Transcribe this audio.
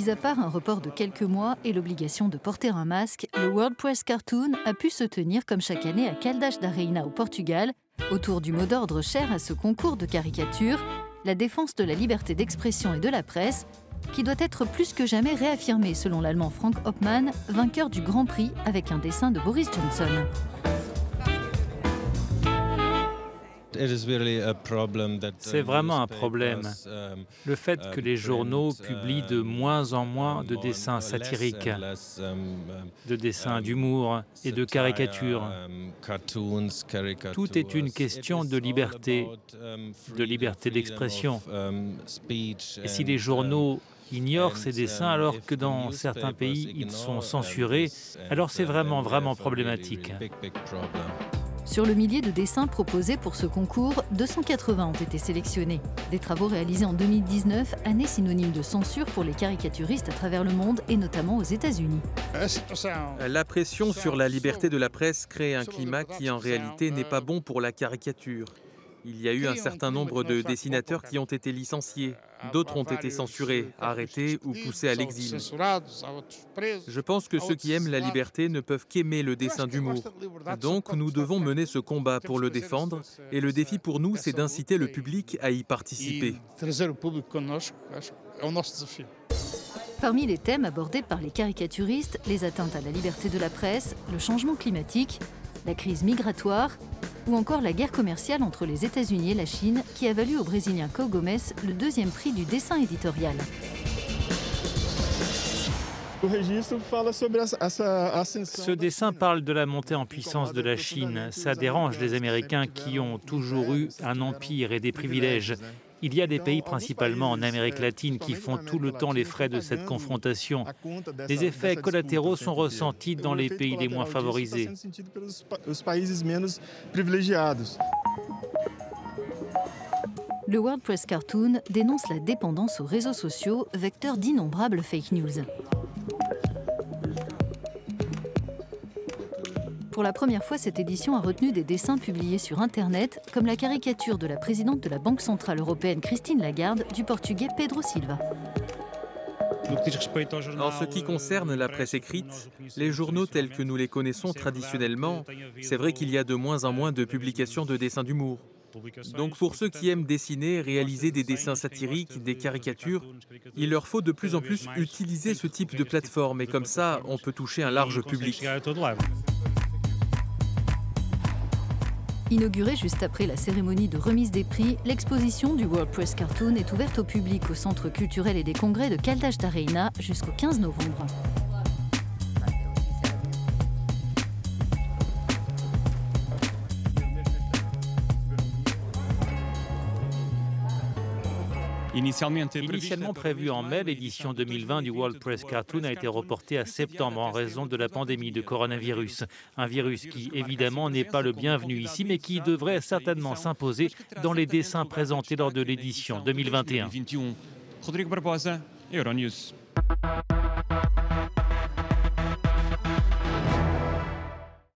Mis à part un report de quelques mois et l'obligation de porter un masque, le World Press Cartoon a pu se tenir comme chaque année à Caldas da Rainha au Portugal, autour du mot d'ordre cher à ce concours de caricature, la défense de la liberté d'expression et de la presse, qui doit être plus que jamais réaffirmée selon l'Allemand Frank Hoppmann, vainqueur du Grand Prix avec un dessin de Boris Johnson. C'est vraiment un problème. Le fait que les journaux publient de moins en moins de dessins satiriques, de dessins d'humour et de caricatures. Tout est une question de liberté d'expression. Et si les journaux ignorent ces dessins alors que dans certains pays ils sont censurés, alors c'est vraiment problématique. Sur le millier de dessins proposés pour ce concours, 280 ont été sélectionnés. Des travaux réalisés en 2019, année synonyme de censure pour les caricaturistes à travers le monde et notamment aux États-Unis. La pression sur la liberté de la presse crée un climat qui en réalité n'est pas bon pour la caricature. Il y a eu un certain nombre de dessinateurs qui ont été licenciés. D'autres ont été censurés, arrêtés ou poussés à l'exil. Je pense que ceux qui aiment la liberté ne peuvent qu'aimer le dessin d'humour. Donc nous devons mener ce combat pour le défendre et le défi pour nous, c'est d'inciter le public à y participer. Parmi les thèmes abordés par les caricaturistes, les atteintes à la liberté de la presse, le changement climatique, la crise migratoire ou encore la guerre commerciale entre les États-Unis et la Chine qui a valu au Brésilien Cao Gomes le 2e prix du dessin éditorial. Ce dessin parle de la montée en puissance de la Chine. Ça dérange les Américains qui ont toujours eu un empire et des privilèges. Il y a des pays, principalement en Amérique latine, qui font tout le temps les frais de cette confrontation. Les effets collatéraux sont ressentis dans les pays les moins favorisés. Le World Press Cartoon dénonce la dépendance aux réseaux sociaux, vecteur d'innombrables fake news. Pour la première fois, cette édition a retenu des dessins publiés sur Internet, comme la caricature de la présidente de la Banque centrale européenne Christine Lagarde du portugais Pedro Silva. En ce qui concerne la presse écrite, les journaux tels que nous les connaissons traditionnellement, c'est vrai qu'il y a de moins en moins de publications de dessins d'humour. Donc pour ceux qui aiment dessiner, réaliser des dessins satiriques, des caricatures, il leur faut de plus en plus utiliser ce type de plateforme et comme ça, on peut toucher un large public. Inaugurée juste après la cérémonie de remise des prix, l'exposition du World Press Cartoon est ouverte au public au Centre culturel et des congrès de Caldas da Rainha jusqu'au 15 novembre. Initialement prévue en mai, l'édition 2020 du World Press Cartoon a été reportée à septembre en raison de la pandémie de coronavirus. Un virus qui, évidemment, n'est pas le bienvenu ici, mais qui devrait certainement s'imposer dans les dessins présentés lors de l'édition 2021.